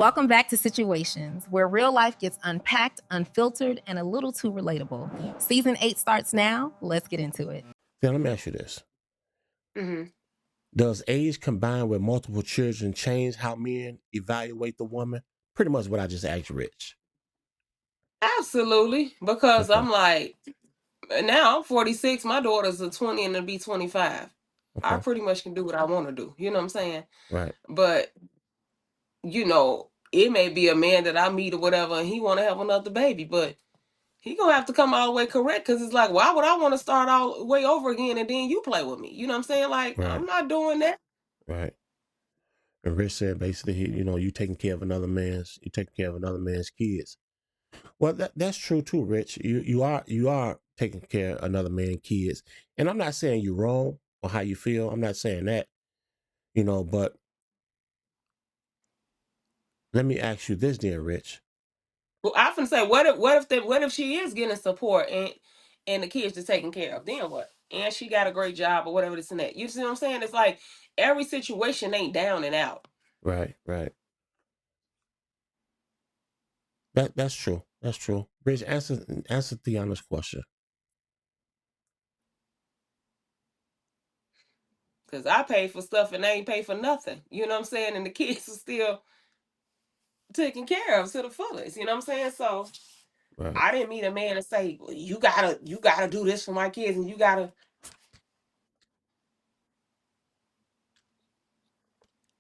Welcome back to Situations, where real life gets unpacked, unfiltered, and a little too relatable. Season 8 starts now. Let's get into it. Now, let me ask you this. hmm Does age combined with multiple children change how men evaluate the woman? Pretty much what I just asked Rich. Absolutely. Because Okay. I'm like, now I'm 46, my daughter's a 20 and to be 25. I Okay. pretty much can do what I want to do. You know what I'm saying? Right. But, it may be a man that I meet or whatever, and he want to have another baby, but he gonna have to come all the way correct because it's like, why would I want to start all the way over again and then you play with me? You know what I'm saying? Like, Right. I'm not doing that. Right. And Rich said basically, you taking care of you taking care of another man's kids. Well, that's true too, Rich. You are taking care of another man's kids, and I'm not saying you're wrong or how you feel. I'm not saying that, But let me ask you this, then, Rich. Well, I often say, what if she is getting support and the kids are taken care of? Then what? And she got a great job or whatever this and that. You see what I'm saying? It's like every situation ain't down and out. Right. Right. That's true. That's true. Rich, answer Theana's question. Cause I pay for stuff and they ain't pay for nothing. You know what I'm saying? And the kids are still taken care of to the fullest. You know what I'm saying? So Right. I didn't meet a man and say, well, you gotta do this for my kids and you gotta.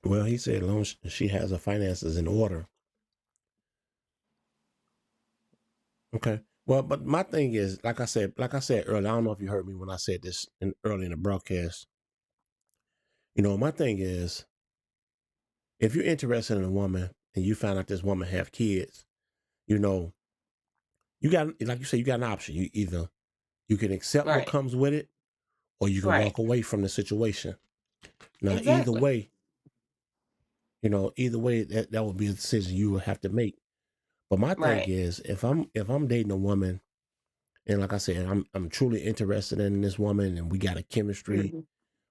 Well, he said as long as she has her finances in order. Okay. Well, but my thing is, like I said earlier, I don't know if you heard me when I said this early in the broadcast. My thing is, if you're interested in a woman and you find out this woman have kids, you know, you got, like you said, you got an option. You can accept what Right. comes with it, or you can Right. walk away from the situation. Now, Exactly. either way, that would be a decision you would have to make. But my thing Right. is, if I'm dating a woman, and like I said, I'm truly interested in this woman, and we got a chemistry, hmm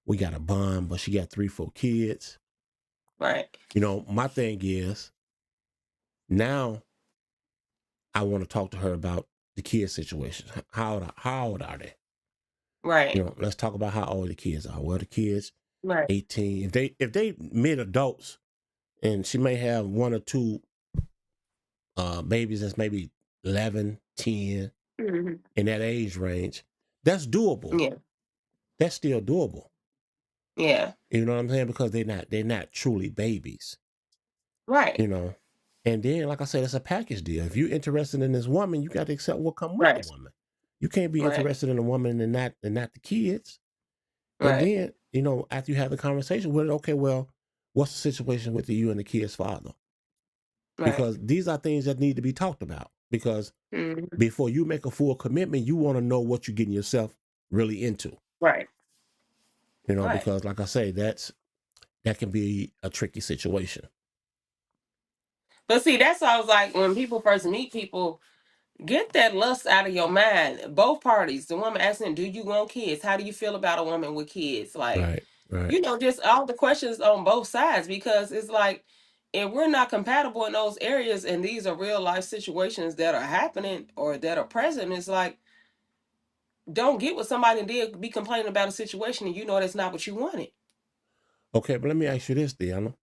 we got a bond, but she got 3, 4 kids. Right. My thing is now I want to talk to her about the kid situation. How old are they? Right. Let's talk about how old the kids are. Well, the kids Right. 18. If they mid adults, and she may have one or two babies that's maybe 11, 10 hmm in that age range, that's doable. Yeah. That's still doable. Yeah. You know what I'm saying? Because they're not truly babies. Right. You know. And then, like I said, it's a package deal. If you're interested in this woman, you got to accept what come with the Right. woman. You can't be Right. interested in a woman and not the kids. And Right. then, after you have the conversation with it, okay, well, what's the situation with you and the kid's father? Right. Because these are things that need to be talked about. Because Mhm. before you make a full commitment, you want to know what you're getting yourself really into. Right. Right. Because like I say, that can be a tricky situation. But see, that's why I was like, when people first meet people, get that lust out of your mind. Both parties. The woman asking, do you want kids? How do you feel about a woman with kids? Like, Right, right. just all the questions on both sides because it's like, if we're not compatible in those areas and these are real life situations that are happening or that are present, it's like, don't get with somebody and then be complaining about a situation and you know that's not what you wanted. Okay, but let me ask you this, Deanna.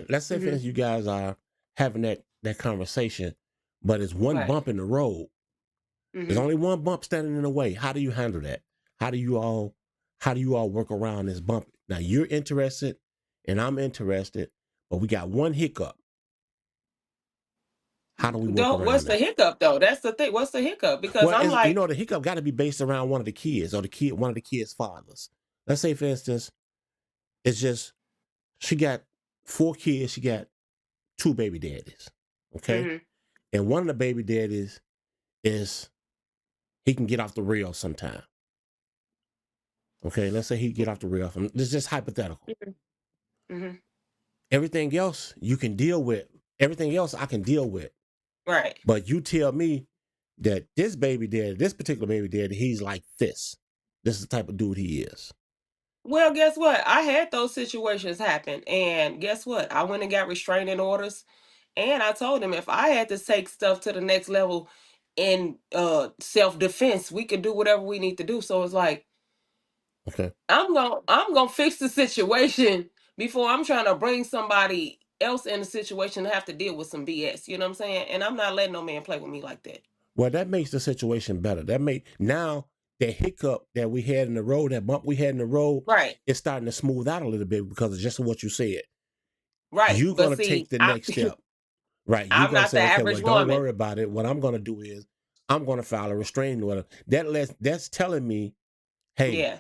Let's say, for hmm instance, you guys are having that conversation, but it's one Right. bump in the road. There's hmm only one bump standing in the way. How do you handle that? How do you all work around this bump? Now you're interested and I'm interested, but we got one hiccup. How do we work Don't. around What's the that? hiccup though? That's the thing. What's the hiccup? Because Well, I'm like, the hiccup got to be based around one of the kids or one of the kids' fathers. Let's say, for instance, it's just she got 4 kids. She got 2 baby daddies. Okay, hmm and one of the baby daddies is he can get off the rail sometime. Okay, let's say he get off the rail. This is just hypothetical. hmm Everything else you can deal with. Everything else I can deal with. right. But you tell me that this particular baby daddy, he's like this. This is the type of dude he is. Well, guess what? I had those situations happen, and guess what? I went and got restraining orders, And I told him if I had to take stuff to the next level in self-defense, we could do whatever we need to do. So it's like, Okay. I'm gonna fix the situation before I'm trying to bring somebody else in the situation to have to deal with some BS. You know what I'm saying? And I'm not letting no man play with me like that. Well, that makes the situation better. That make now that hiccup that we had in the road, that bump we had in the road, Right. it's starting to smooth out a little bit because of just what you said. Right. You're But gonna take see, the next step. Right. You're I'm gonna not say, the okay, average well, don't woman. worry about it. What I'm gonna do is I'm gonna file a restraining order. That's telling me, hey, Yeah.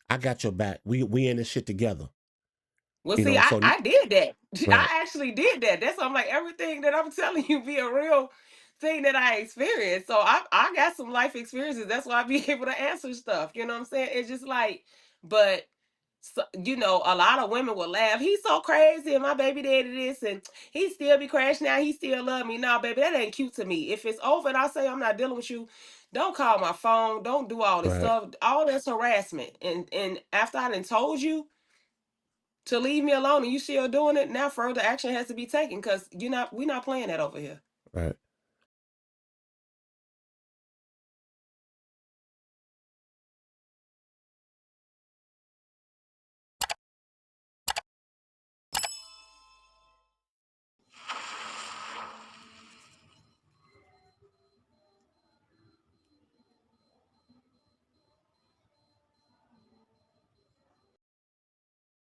I got your back. We in this shit together. Well, You see, know, so I did that. right, I actually did that. That's why I'm like, everything that I'm telling you be a real thing that I experienced. So I got some life experiences. That's why I be able to answer stuff. You know what I'm saying? It's just like, but so, you know, a lot of women will laugh. He's so crazy, and my baby daddy this, and he still be crashing out. He still love me. Nah, baby, that ain't cute to me. If it's over and I say I'm not dealing with you, don't call my phone. Don't do all this right, stuff. All that's harassment. And after I done told you to leave me alone and you still doing it, now further action has to be taken because we're not playing that over here. right.